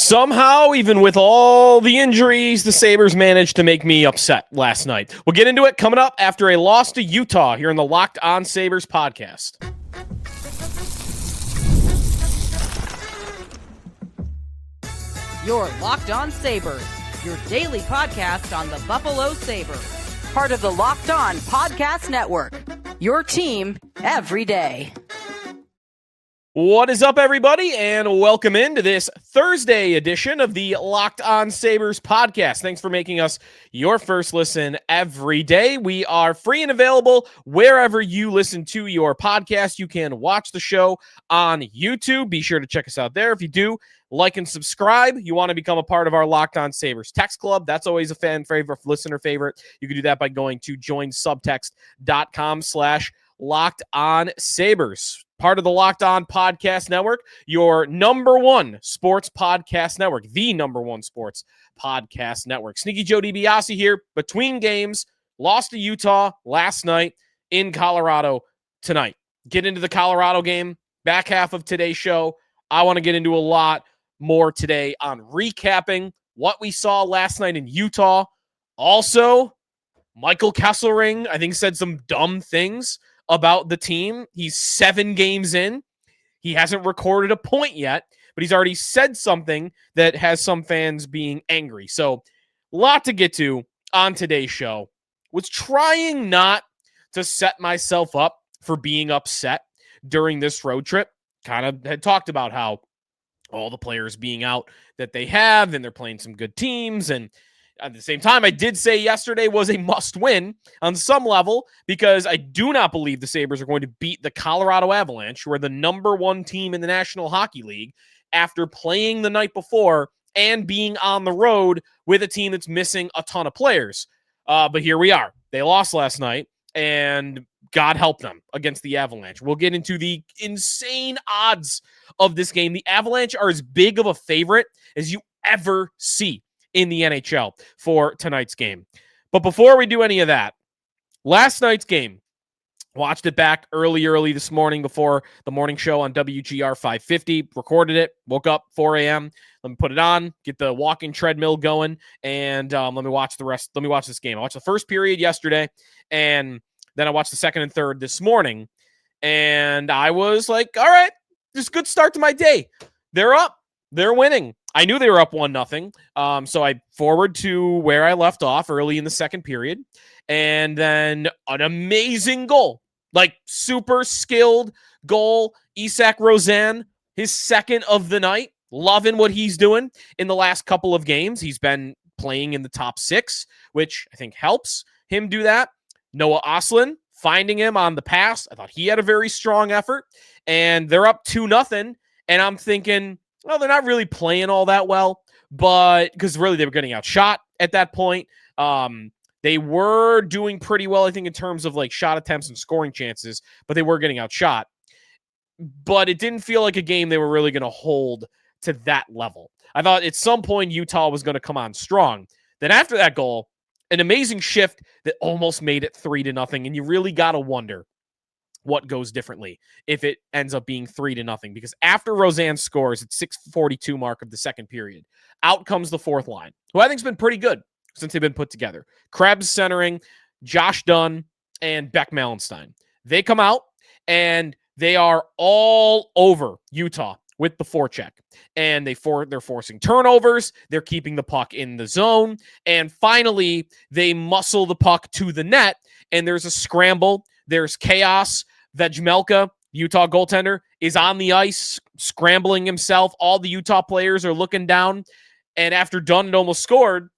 Somehow, even with all the injuries, the Sabres managed to make me upset last night. We'll get into it coming up after a loss to Utah here in the Locked On Sabres podcast. You're Locked On Sabres, your daily podcast on the Buffalo Sabres. Part of the Locked On Podcast Network, your team every day. What is up, everybody, and welcome into this Thursday edition of the Locked On Sabres podcast. Thanks for making us your first listen every day. We are free and available wherever you listen to your podcast. You can watch the show on YouTube. Be sure to check us out there. If you do, like and subscribe. You want to become a part of our Locked On Sabres text club. That's always a fan favorite, listener favorite. You can do that by going to joinsubtext.com/Locked On Sabres. Part of the Locked On Podcast Network, your number one sports podcast network, the number one sports podcast network. Sneaky Joe DiBiase here, between games, lost to Utah last night, in Colorado tonight. Get into the Colorado game, back half of today's show. I want to get into a lot more today on recapping what we saw last night in Utah. Also, Michael Kesselring, I think, said some dumb things about the team. He's 7 games in. He hasn't recorded a point yet, but he's already said something that has some fans being angry. So, a lot to get to on today's show. Was trying not to set myself up for being upset during this road trip. Kind of had talked about how all the players being out that they have, and they're playing some good teams, and at the same time, I did say yesterday was a must-win on some level because I do not believe the Sabres are going to beat the Colorado Avalanche, who are the number one team in the National Hockey League, after playing the night before and being on the road with a team that's missing a ton of players. But here we are. They lost last night, and God help them against the Avalanche. We'll get into the insane odds of this game. The Avalanche are as big of a favorite as you ever see in the NHL for tonight's game. But before we do any of that, last night's game, watched it back early this morning before the morning show on WGR 550, recorded it, woke up 4 a.m., let me put it on, get the walking treadmill going, and let me watch this game. I watched the first period yesterday, and then I watched the second and third this morning, and I was like, all right, this is a good start to my day. They're up. They're winning. I knew they were up 1-0. So I forward to where I left off early in the second period. And then an amazing goal, like super skilled goal. Isak Rosen, his second of the night. Loving what he's doing in the last couple of games. He's been playing in the top 6, which I think helps him do that. Noah Ostlund, finding him on the pass. I thought he had a very strong effort. And they're up 2-0. And I'm thinking, well, they're not really playing all that well, but because really they were getting outshot at that point. They were doing pretty well, I think, in terms of like shot attempts and scoring chances, but they were getting outshot. But it didn't feel like a game they were really going to hold to that level. I thought at some point Utah was going to come on strong. Then after that goal, an amazing shift that almost made it 3-0, and you really got to wonder what goes differently if it ends up being 3-0, because after Rosen scores at 6:42 mark of the second period, out comes the fourth line, who I think's been pretty good since they've been put together. Krebs centering, Josh Dunn, and Beck Malenstein. They come out and they are all over Utah with the forecheck, and they're forcing turnovers. They're keeping the puck in the zone, and finally they muscle the puck to the net, and there's a scramble. There's chaos. Vejmelka, Utah goaltender, is on the ice, scrambling himself. All the Utah players are looking down. And after Dunn had almost scored,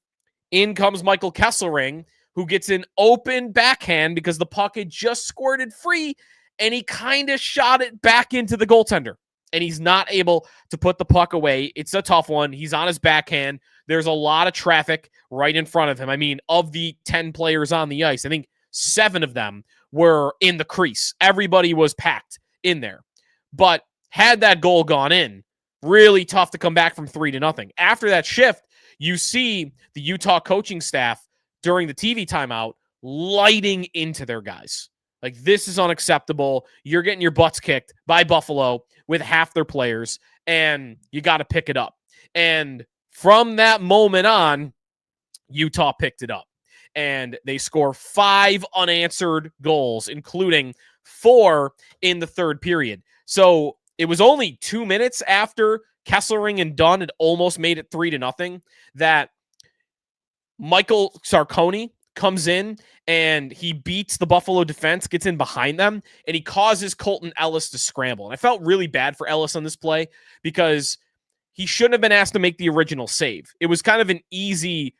in comes Michael Kesselring, who gets an open backhand because the puck had just squirted free, and he kind of shot it back into the goaltender. And he's not able to put the puck away. It's a tough one. He's on his backhand. There's a lot of traffic right in front of him. I mean, of the 10 players on the ice, I think 7 of them were in the crease. Everybody was packed in there. But had that goal gone in, really tough to come back from 3-0. After that shift, you see the Utah coaching staff during the TV timeout lighting into their guys. Like, this is unacceptable. You're getting your butts kicked by Buffalo with half their players, and you got to pick it up. And from that moment on, Utah picked it up. And they score 5 unanswered goals, including 4 in the third period. So it was only 2 minutes after Kesselring and Dunn had almost made it 3-0 that Michael Sarconi comes in and he beats the Buffalo defense, gets in behind them, and he causes Colton Ellis to scramble. And I felt really bad for Ellis on this play because he shouldn't have been asked to make the original save. It was kind of an easy,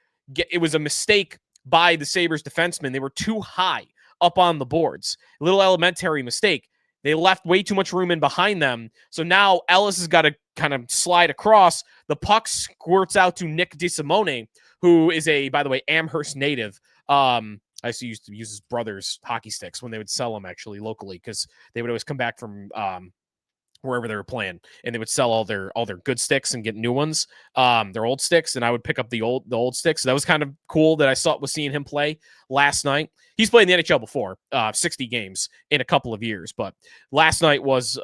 it was a mistake by the Sabres defensemen. They were too high up on the boards. A little elementary mistake. They left way too much room in behind them. So now Ellis has got to kind of slide across. The puck squirts out to Nick DeSimone, who is by the way, Amherst native. I used to use his brother's hockey sticks when they would sell them actually locally because they would always come back from wherever they were playing, and they would sell all their good sticks and get new ones, their old sticks, and I would pick up the old sticks. So that was kind of cool that I was seeing him play last night. He's played in the NHL before, 60 games in a couple of years, but last night was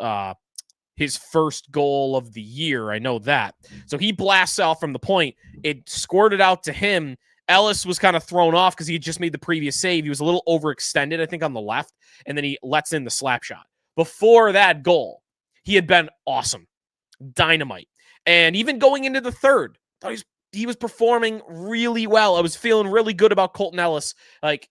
his first goal of the year. I know that. So he blasts out from the point. It squirted out to him. Ellis was kind of thrown off because he had just made the previous save. He was a little overextended, I think, on the left, and then he lets in the slap shot. Before that goal, he had been awesome, dynamite. And even going into the third, thought he was performing really well. I was feeling really good about Colton Ellis. Like,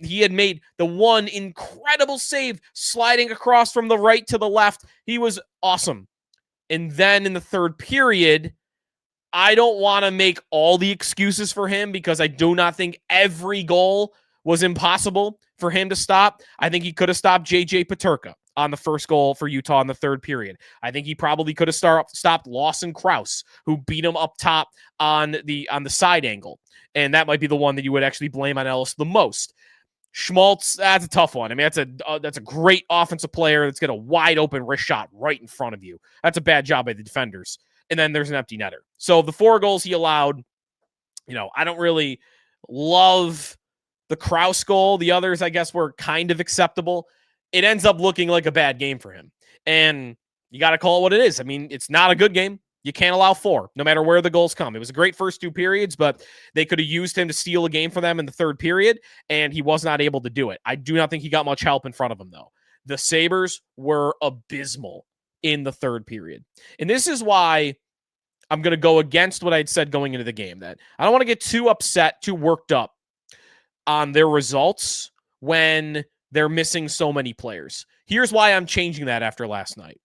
he had made the one incredible save sliding across from the right to the left. He was awesome. And then in the third period, I don't want to make all the excuses for him because I do not think every goal was impossible for him to stop. I think he could have stopped JJ Peterka on the first goal for Utah in the third period. I think he probably could have stopped Lawson Krause, who beat him up top on the side angle. And that might be the one that you would actually blame on Ellis the most. Schmaltz, that's a tough one. I mean, that's a great offensive player that's got a wide open wrist shot right in front of you. That's a bad job by the defenders. And then there's an empty netter. So the 4 goals he allowed, I don't really love the Krause goal. The others, I guess, were kind of acceptable. It ends up looking like a bad game for him. And you got to call it what it is. I mean, it's not a good game. You can't allow 4, no matter where the goals come. It was a great first 2 periods, but they could have used him to steal a game for them in the third period, and he was not able to do it. I do not think he got much help in front of him, though. The Sabres were abysmal in the third period. And this is why I'm going to go against what I'd said going into the game, that I don't want to get too upset, too worked up on their results when they're missing so many players. Here's why I'm changing that after last night.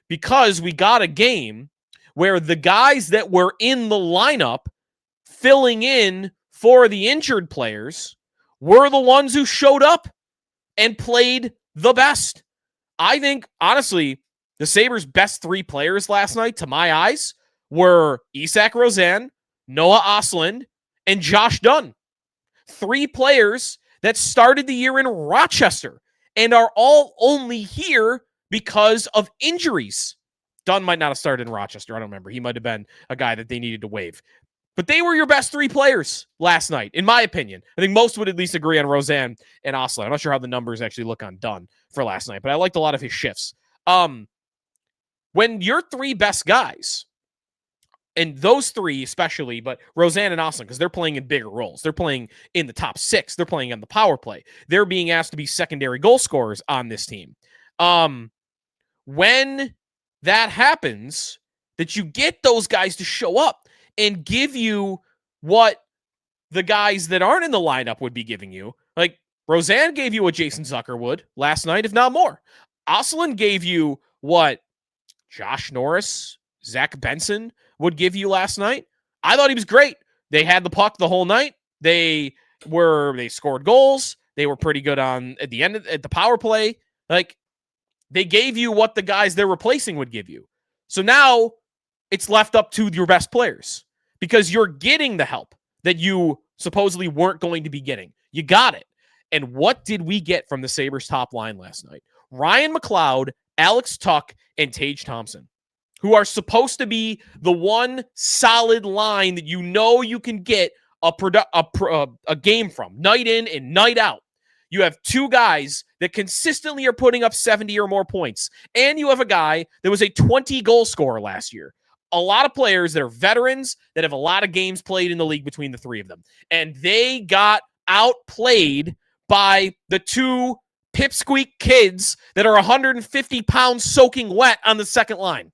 Because we got a game where the guys that were in the lineup filling in for the injured players were the ones who showed up and played the best. I think, honestly, the Sabres' best 3 players last night, to my eyes, were Isak Rosen, Noah Ostlund, and Josh Dunn. 3 players that started the year in Rochester and are all only here because of injuries. Dunn might not have started in Rochester. I don't remember. He might have been a guy that they needed to waive. But they were your best 3 players last night, in my opinion. I think most would at least agree on Rosen and Ostlund. I'm not sure how the numbers actually look on Dunn for last night, but I liked a lot of his shifts. When your 3 best guys, and those 3 especially, but Rosen and Ostlund, because they're playing in bigger roles. They're playing in the top 6. They're playing on the power play. They're being asked to be secondary goal scorers on this team. When that happens, that you get those guys to show up and give you what the guys that aren't in the lineup would be giving you. Like, Rosen gave you what Jason Zucker would last night, if not more. Ostlund gave you what Josh Norris, Zach Benson would give you last night. I thought he was great. They had the puck the whole night. They scored goals. They were pretty good at the end at the power play. Like, they gave you what the guys they're replacing would give you. So now it's left up to your best players because you're getting the help that you supposedly weren't going to be getting. You got it. And what did we get from the Sabres top line last night? Ryan McLeod, Alex Tuch, and Tage Thompson, who are supposed to be the one solid line that you can get a game from, night in and night out. You have 2 guys that consistently are putting up 70 or more points. And you have a guy that was a 20-goal scorer last year. a lot of players that are veterans that have a lot of games played in the league between the three of them. And they got outplayed by the two pipsqueak kids that are 150 pounds soaking wet on the second line.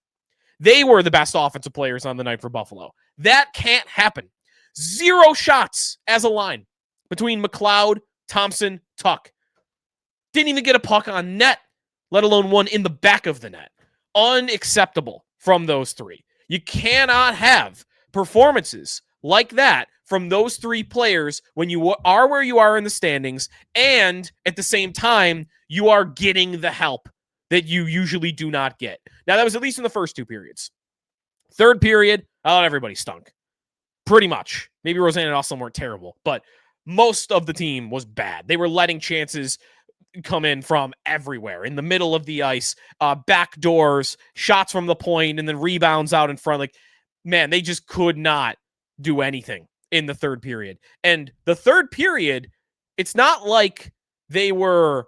They were the best offensive players on the night for Buffalo. That can't happen. 0 shots as a line between McLeod, Thompson, Tuch. Didn't even get a puck on net, let alone one in the back of the net. Unacceptable from those three. You cannot have performances like that from those three players when you are where you are in the standings, and at the same time, you are getting the help that you usually do not get. Now, that was at least in the first 2 periods. Third period, I thought everybody stunk. Pretty much. Maybe Rosen and Ostlund weren't terrible, but most of the team was bad. They were letting chances come in from everywhere, in the middle of the ice, back doors, shots from the point, and then rebounds out in front. Like, man, they just could not do anything in the third period. And the third period, it's not like they were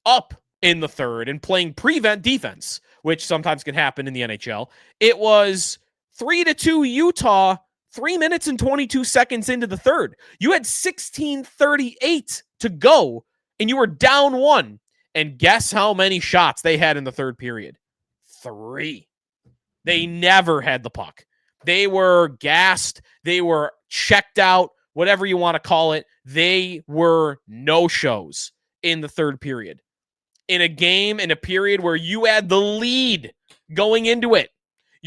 up in the third and playing prevent defense, which sometimes can happen in the NHL. It was 3-2 Utah, 3 minutes and 22 seconds into the third. You had 16:38 to go, and you were down 1. And guess how many shots they had in the third period? 3. They never had the puck. They were gassed. They were checked out, whatever you want to call it. They were no-shows in the third period. In a game, in a period where you had the lead going into it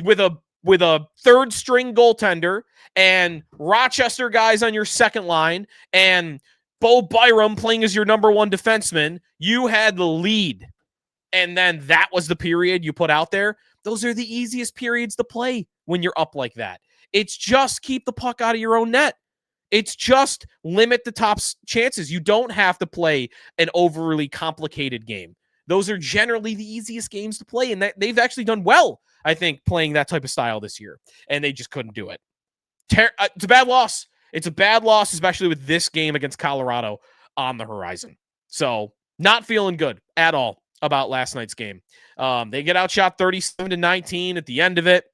with a third-string goaltender and Rochester guys on your second line and Bo Byram playing as your number one defenseman, you had the lead. And then that was the period you put out there. Those are the easiest periods to play when you're up like that. It's just keep the puck out of your own net. It's just limit the top chances. You don't have to play an overly complicated game. Those are generally the easiest games to play, and they've actually done well, I think, playing that type of style this year, and they just couldn't do it. It's a bad loss. It's a bad loss, especially with this game against Colorado on the horizon. So not feeling good at all about last night's game. They get outshot 37-19 at the end of it.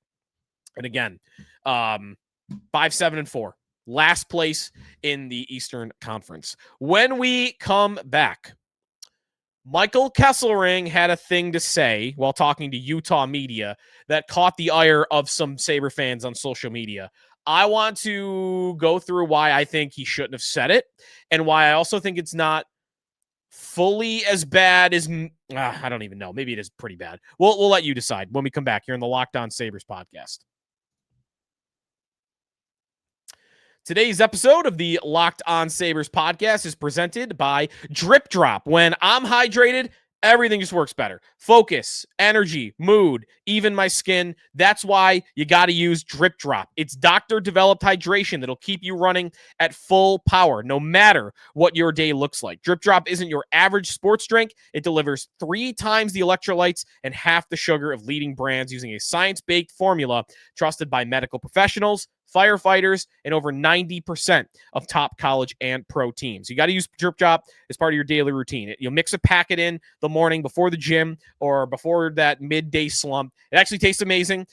And again, 5-7-4. Last place in the Eastern Conference. When we come back, Michael Kesselring had a thing to say while talking to Utah media that caught the ire of some Sabre fans on social media. I want to go through why I think he shouldn't have said it and why I also think it's not fully as bad as I don't even know. Maybe it is pretty bad. We'll let you decide when we come back here in the Locked On Sabres podcast. Today's episode of the Locked On Sabres podcast is presented by Drip Drop. When I'm hydrated, everything just works better. Focus, energy, mood, even my skin. That's why you got to use Drip Drop. It's doctor-developed hydration that'll keep you running at full power, no matter what your day looks like. Drip Drop isn't your average sports drink. It delivers 3 times the electrolytes and half the sugar of leading brands using a science-based formula trusted by medical professionals, firefighters, and over 90% of top college and pro teams. You got to use Drip Drop as part of your daily routine. You'll mix a packet in the morning before the gym or before that midday slump. It actually tastes amazing.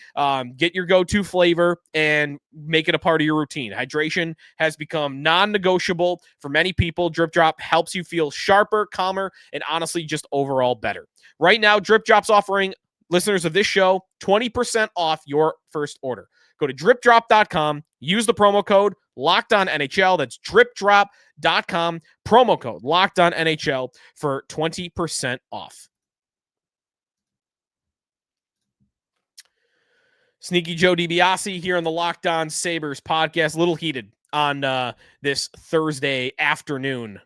Get your go-to flavor and make it a part of your routine. Hydration has become non-negotiable for many people. Drip Drop helps you feel sharper, calmer, and honestly just overall better. Right now, Drip Drop's offering listeners of this show 20% off your first order. Go to dripdrop.com, use the promo code LOCKEDONNHL. That's dripdrop.com, promo code LOCKEDONNHL for 20% off. Sneaky Joe DiBiase here on the Locked On Sabres podcast. A little heated on this Thursday afternoon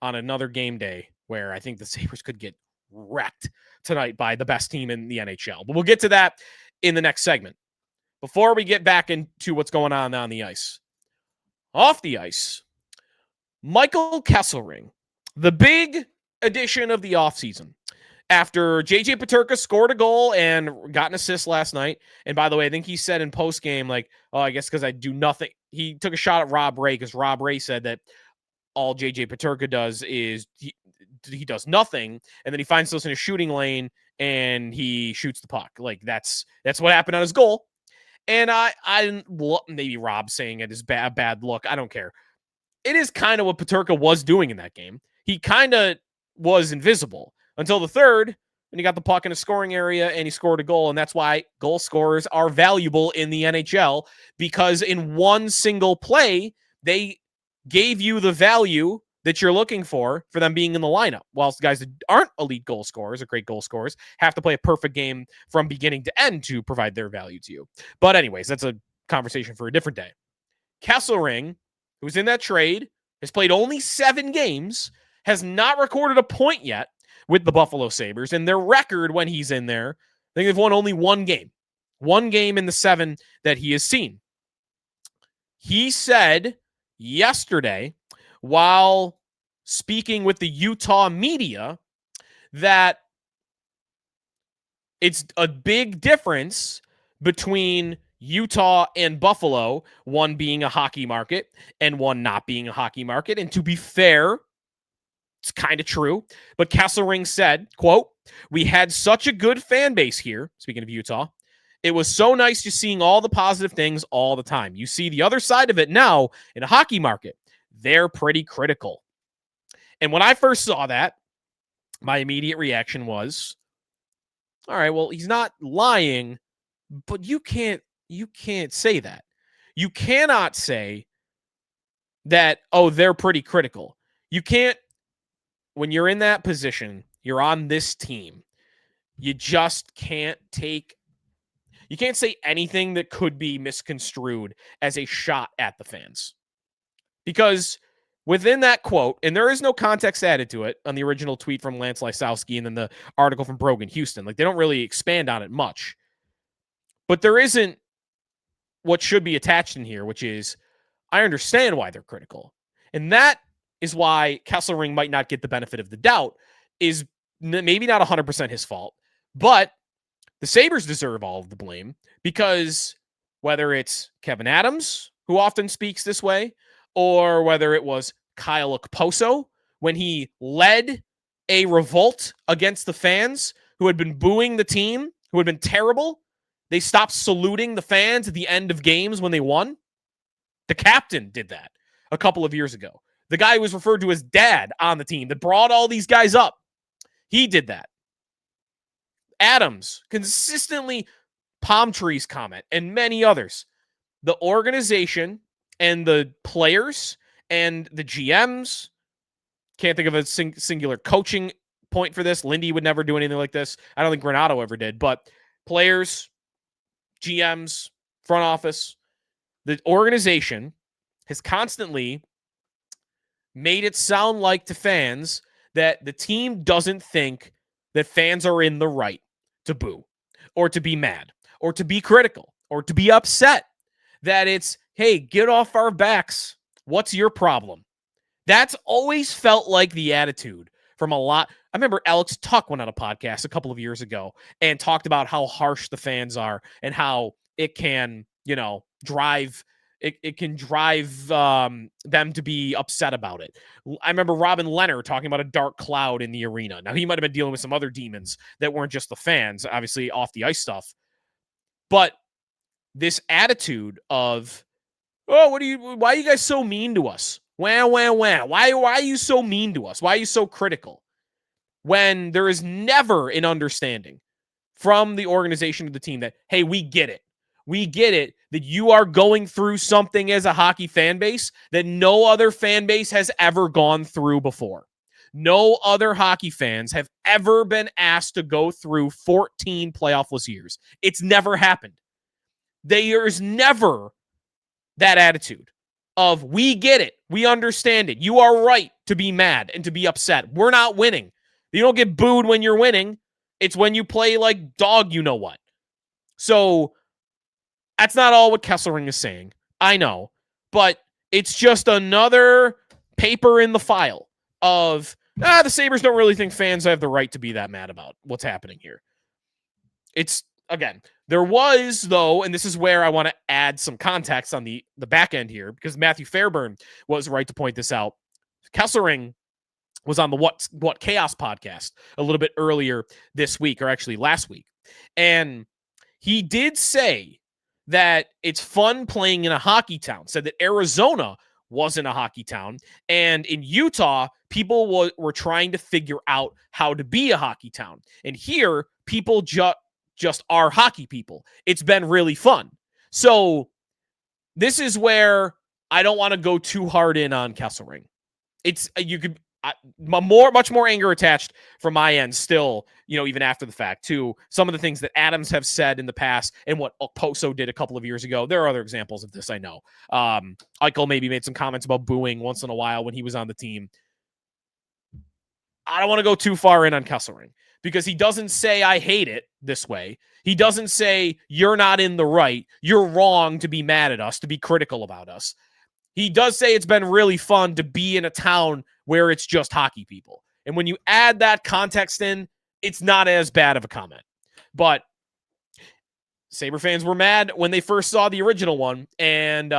on another game day where I think the Sabres could get wrecked tonight by the best team in the NHL. But we'll get to that in the next segment. Before we get back into what's going on the ice. Off the ice, Michael Kesselring, the big addition of the offseason. After JJ Peterka scored a goal and got an assist last night, and by the way, I think he said in postgame, like, oh, I guess because I do nothing. He took a shot at Rob Ray because Rob Ray said that all JJ Peterka does is he does nothing, and then he finds himself in a shooting lane and he shoots the puck. Like, that's what happened on his goal. And maybe Rob saying it is bad look. I don't care. It is kind of what Peterka was doing in that game. He kind of was invisible until the third, and he got the puck in a scoring area and he scored a goal. And that's why goal scorers are valuable in the NHL, because in one single play, they gave you the value that you're looking for them being in the lineup. Whilst guys that aren't elite goal scorers or great goal scorers have to play a perfect game from beginning to end to provide their value to you. But anyways, that's a conversation for a different day. Kesselring, who's in that trade, has played only 7 games, has not recorded a point yet with the Buffalo Sabres, and their record when he's in there, I think they've won only 1 game. 1 game in the 7 that he has seen. He said yesterday, while speaking with the Utah media, that it's a big difference between Utah and Buffalo, one being a hockey market and one not being a hockey market. And to be fair, it's kind of true. But Kesselring said, quote, "We had such a good fan base here," speaking of Utah. "It was so nice just seeing all the positive things all the time. You see the other side of it now in a hockey market. They're pretty critical." And when I first saw that, my immediate reaction was, all right, well, he's not lying, but you can't say that. You cannot say that, oh, they're pretty critical. You can't, when you're in that position, you're on this team, you just can't you can't say anything that could be misconstrued as a shot at the fans. Because within that quote, and there is no context added to it on the original tweet from Lance Lysowski and then the article from Brogan Houston, like they don't really expand on it much. But there isn't what should be attached in here, which is, I understand why they're critical. And that is why Kesselring might not get the benefit of the doubt, is maybe not 100% his fault, but the Sabres deserve all of the blame, because whether it's Kevin Adams, who often speaks this way, or whether it was Kyle Okposo when he led a revolt against the fans who had been booing the team, who had been terrible. They stopped saluting the fans at the end of games when they won. The captain did that a couple of years ago. The guy who was referred to as dad on the team that brought all these guys up, he did that. Adams, consistently, palm trees comment, and many others. The organization and the players and the GMs, can't think of a singular coaching point for this. Lindy would never do anything like this. I don't think Granato ever did, but players, GMs, front office, the organization has constantly made it sound like to fans that the team doesn't think that fans are in the right to boo or to be mad or to be critical or to be upset. That it's, hey, get off our backs. What's your problem? That's always felt like the attitude from a lot. I remember Alex Tuch went on a podcast a couple of years ago and talked about how harsh the fans are and how it can, drive them to be upset about it. I remember Robin Leonard talking about a dark cloud in the arena. Now, he might have been dealing with some other demons that weren't just the fans, obviously off the ice stuff. But this attitude of, oh, why are you guys so mean to us? Wah. Why are you so mean to us? Why are you so critical? When there is never an understanding from the organization of the team that, hey, we get it. We get it that you are going through something as a hockey fan base that no other fan base has ever gone through before. No other hockey fans have ever been asked to go through 14 playoffless years. It's never happened. There's never that attitude of, we get it. We understand it. You are right to be mad and to be upset. We're not winning. You don't get booed when you're winning. It's when you play like dog, you know what. So that's not all what Kesselring is saying. I know. But it's just another paper in the file of, the Sabres don't really think fans have the right to be that mad about what's happening here. It's, again, there was, though, and this is where I want to add some context on the back end here, because Matthew Fairburn was right to point this out. Kesselring was on the What Chaos podcast a little bit earlier this week, or actually last week. And he did say that it's fun playing in a hockey town, said that Arizona wasn't a hockey town. And in Utah, people were trying to figure out how to be a hockey town. And here, people just are hockey people. It's been really fun. So this is where I don't want to go too hard in on Kesselring. It's much more anger attached from my end still, even after the fact, to some of the things that Adams have said in the past and what Poso did a couple of years ago. There are other examples of this, I know. Eichel maybe made some comments about booing once in a while when he was on the team. I don't want to go too far in on Kesselring because he doesn't say I hate it this way. He doesn't say you're not in the right, you're wrong to be mad at us, to be critical about us. He does say it's been really fun to be in a town where it's just hockey people. And when you add that context in, it's not as bad of a comment. But Sabre fans were mad when they first saw the original one. And,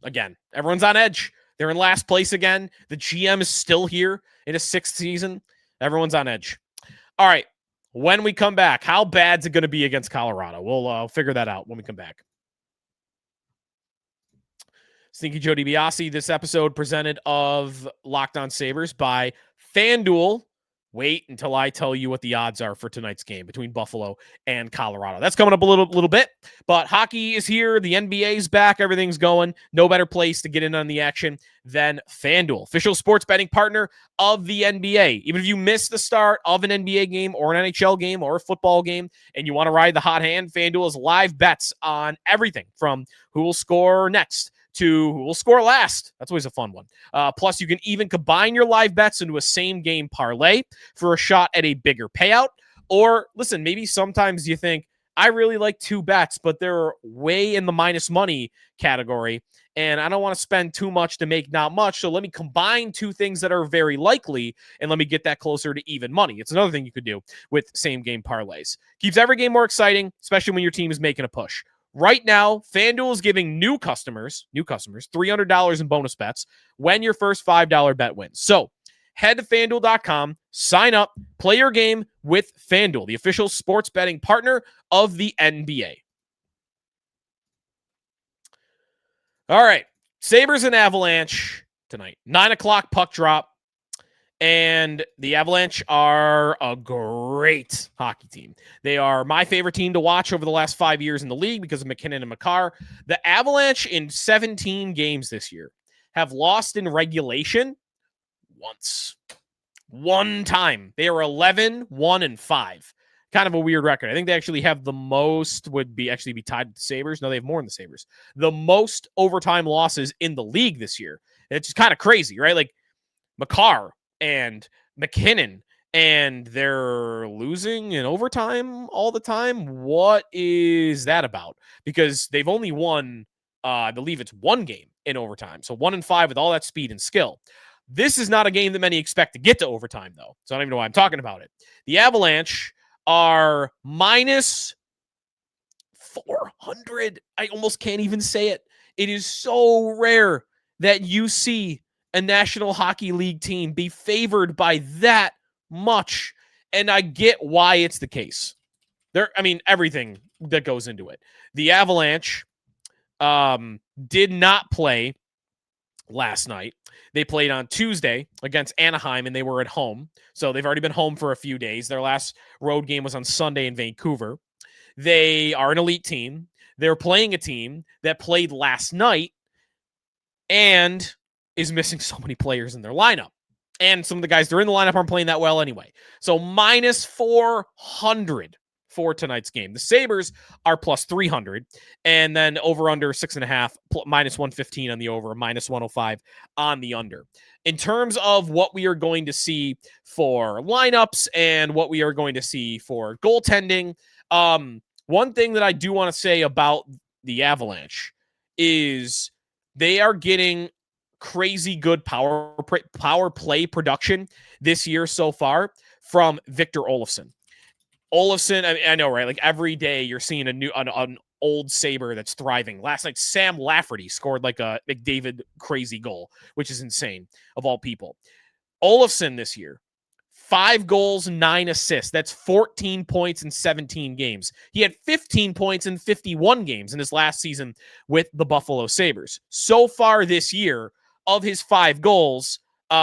again, everyone's on edge. They're in last place again. The GM is still here in his 6th season. Everyone's on edge. All right. When we come back, how bad's it going to be against Colorado? We'll figure that out when we come back. Sneaky Joe DiBiase, this episode presented of Locked On Sabres by FanDuel. Wait until I tell you what the odds are for tonight's game between Buffalo and Colorado. That's coming up a little bit, but hockey is here. The NBA's back. Everything's going. No better place to get in on the action than FanDuel, official sports betting partner of the NBA. Even if you miss the start of an NBA game or an NHL game or a football game and you want to ride the hot hand, FanDuel has live bets on everything from who will score next to who will score last. That's always a fun one. Plus, you can even combine your live bets into a same-game parlay for a shot at a bigger payout. Or, listen, maybe sometimes you think, I really like 2 bets, but they're way in the minus money category, and I don't want to spend too much to make not much, so let me combine 2 things that are very likely, and let me get that closer to even money. It's another thing you could do with same-game parlays. Keeps every game more exciting, especially when your team is making a push. Right now, FanDuel is giving new customers, $300 in bonus bets when your first $5 bet wins. So head to FanDuel.com, sign up, play your game with FanDuel, the official sports betting partner of the NBA. All right, Sabres and Avalanche tonight. 9 o'clock puck drop. And the Avalanche are a great hockey team. They are my favorite team to watch over the last 5 years in the league because of McKinnon and Makar. The Avalanche in 17 games this year have lost in regulation once. One time. They are 11-1-5. Kind of a weird record. I think they actually have the most, would be tied to the Sabres. No, they have more than the Sabres. The most overtime losses in the league this year. It's just kind of crazy, right? Like Makar and McKinnon, and they're losing in overtime all the time. What is that about? Because they've only won, I believe it's 1 game in overtime. So 1-5 with all that speed and skill. This is not a game that many expect to get to overtime, though. So I don't even know why I'm talking about it. The Avalanche are minus 400. I almost can't even say it. It is so rare that you see a National Hockey League team be favored by that much. And I get why it's the case. Everything that goes into it. The Avalanche did not play last night. They played on Tuesday against Anaheim, and they were at home. So they've already been home for a few days. Their last road game was on Sunday in Vancouver. They are an elite team. They're playing a team that played last night and is missing so many players in their lineup. And some of the guys that are in the lineup aren't playing that well anyway. So minus 400 for tonight's game. The Sabres are plus 300. And then over under 6.5, minus 115 on the over, minus 105 on the under. In terms of what we are going to see for lineups and what we are going to see for goaltending, one thing that I do want to say about the Avalanche is they are getting crazy good power play production this year so far from Victor Olofsson. I know, right? Like every day you're seeing an old Sabre that's thriving. Last night, Sam Lafferty scored like a McDavid crazy goal, which is insane of all people. Olofsson this year, 5 goals, 9 assists. That's 14 points in 17 games. He had 15 points in 51 games in his last season with the Buffalo Sabres. So far this year, of his 5 goals, 2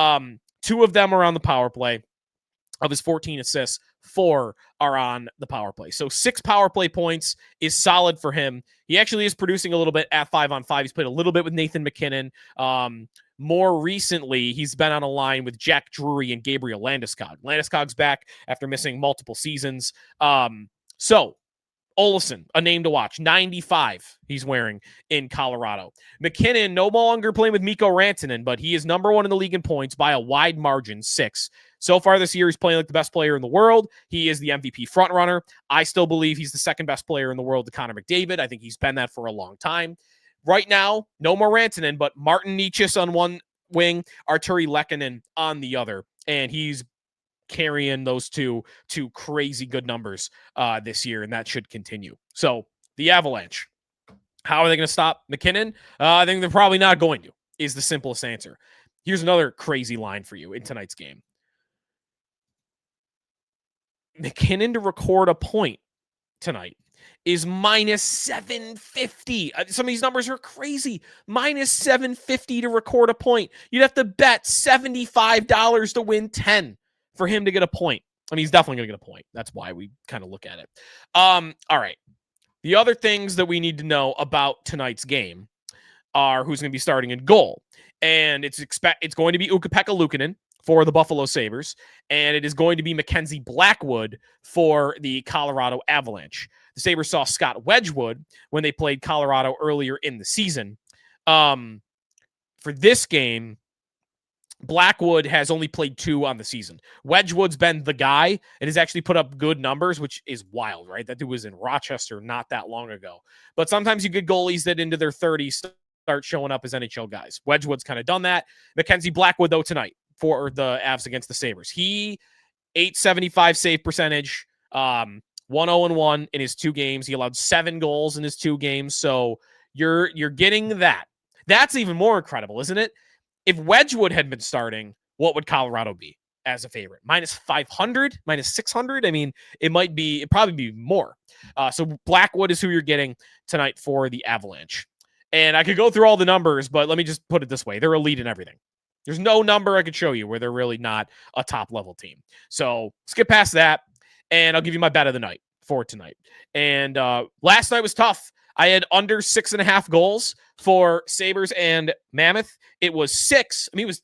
of them are on the power play. Of his 14 assists, 4 are on the power play. So 6 power play points is solid for him. He actually is producing a little bit at 5-on-5. He's played a little bit with Nathan MacKinnon. More recently, he's been on a line with Jack Drury and Gabriel Landeskog. Landeskog's back after missing multiple seasons. So Olofsson, a name to watch. 95 he's wearing in Colorado. MacKinnon no longer playing with Mikko Rantanen, but he is number 1 in the league in points by a wide margin, 6. So far this year, he's playing like the best player in the world. He is the MVP frontrunner. I still believe he's the second best player in the world to Connor McDavid. I think he's been that for a long time. Right now, no more Rantanen, but Martin Necas on one wing, Arturi Lehkonen on the other. And he's carrying those two to crazy good numbers this year, and that should continue. So the Avalanche, how are they going to stop MacKinnon? I think they're probably not going to, is the simplest answer. Here's another crazy line for you in tonight's game. MacKinnon to record a point tonight is minus 750. Some of these numbers are crazy. Minus 750 to record a point. You'd have to bet $75 to win 10 for him to get a point. I mean, he's definitely going to get a point. That's why we kind of look at it. All right. The other things that we need to know about tonight's game are who's going to be starting in goal. And it's going to be Ukko-Pekka Luukkonen for the Buffalo Sabres, and it is going to be Mackenzie Blackwood for the Colorado Avalanche. The Sabres saw Scott Wedgwood when they played Colorado earlier in the season. For this game, Blackwood has only played 2 on the season. Wedgwood's been the guy and has actually put up good numbers, which is wild, right? That dude was in Rochester not that long ago. But sometimes you get goalies that into their 30s start showing up as NHL guys. Wedgwood's kind of done that. Mackenzie Blackwood, though, tonight for the Avs against the Sabres. He, 875 save percentage, 1-0-1 in his 2 games. He allowed 7 goals in his 2 games. So you're getting that. That's even more incredible, isn't it? If Wedgwood had been starting, what would Colorado be as a favorite? Minus 500, minus 600? I mean, it'd probably be more. So Blackwood is who you're getting tonight for the Avalanche. And I could go through all the numbers, but let me just put it this way. They're elite in everything. There's no number I could show you where they're really not a top-level team. So skip past that, and I'll give you my bet of the night for tonight. And last night was tough. I had under 6.5 goals for Sabres and Mammoth. It was 6. I mean, it was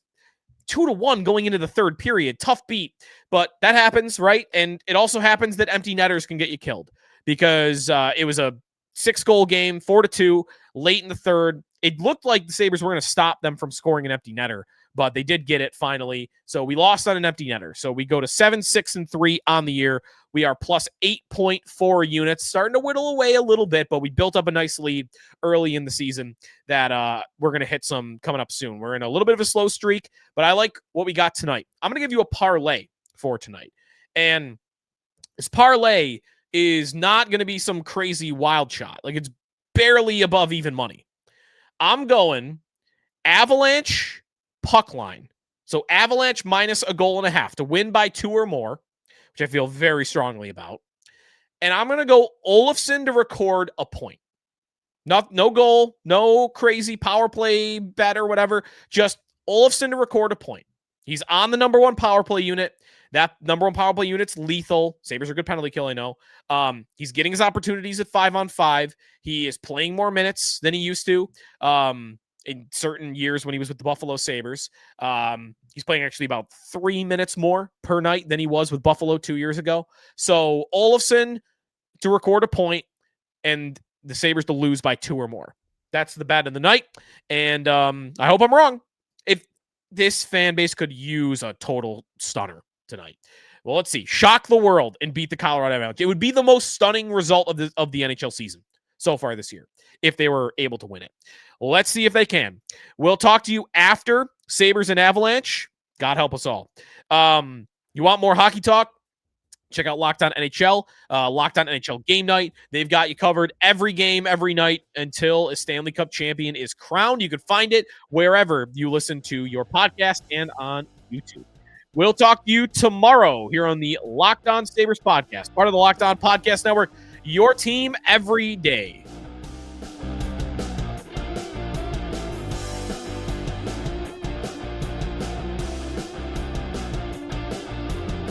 2-1 going into the third period. Tough beat, but that happens, right? And it also happens that empty netters can get you killed because it was a 6-goal game, 4-2, late in the third. It looked like the Sabres were going to stop them from scoring an empty netter, but they did get it finally. So we lost on an empty netter. So we go to 7-6-3 on the year. We are plus 8.4 units, starting to whittle away a little bit, but we built up a nice lead early in the season that we're going to hit some coming up soon. We're in a little bit of a slow streak, but I like what we got tonight. I'm going to give you a parlay for tonight. And this parlay is not going to be some crazy wild shot. Like, it's barely above even money. I'm going Avalanche puck line. So Avalanche minus 1.5 goals to win by 2 or more, which I feel very strongly about. And I'm going to go Olofsson to record a point. No goal, no crazy power play bet or whatever. Just Olofsson to record a point. He's on the number 1 power play unit. That number 1 power play unit's lethal. Sabres are good penalty kill, I know. He's getting his opportunities at 5-on-5. He is playing more minutes than he used to in certain years when he was with the Buffalo Sabres. He's playing actually about 3 minutes more per night than he was with Buffalo 2 years ago. So Olofsson to record a point and the Sabres to lose by 2 or more. That's the bet of the night. And I hope I'm wrong. If this fan base could use a total stunner tonight. Well, let's see. Shock the world and beat the Colorado Avalanche. It would be the most stunning result of the NHL season so far this year if they were able to win it. Well, let's see if they can. We'll talk to you after Sabres and Avalanche. God help us all. You want more hockey talk? Check out Locked On NHL, Locked On NHL Game Night. They've got you covered every game, every night until a Stanley Cup champion is crowned. You can find it wherever you listen to your podcast and on YouTube. We'll talk to you tomorrow here on the Locked On Sabres podcast, part of the Locked On Podcast Network, your team every day.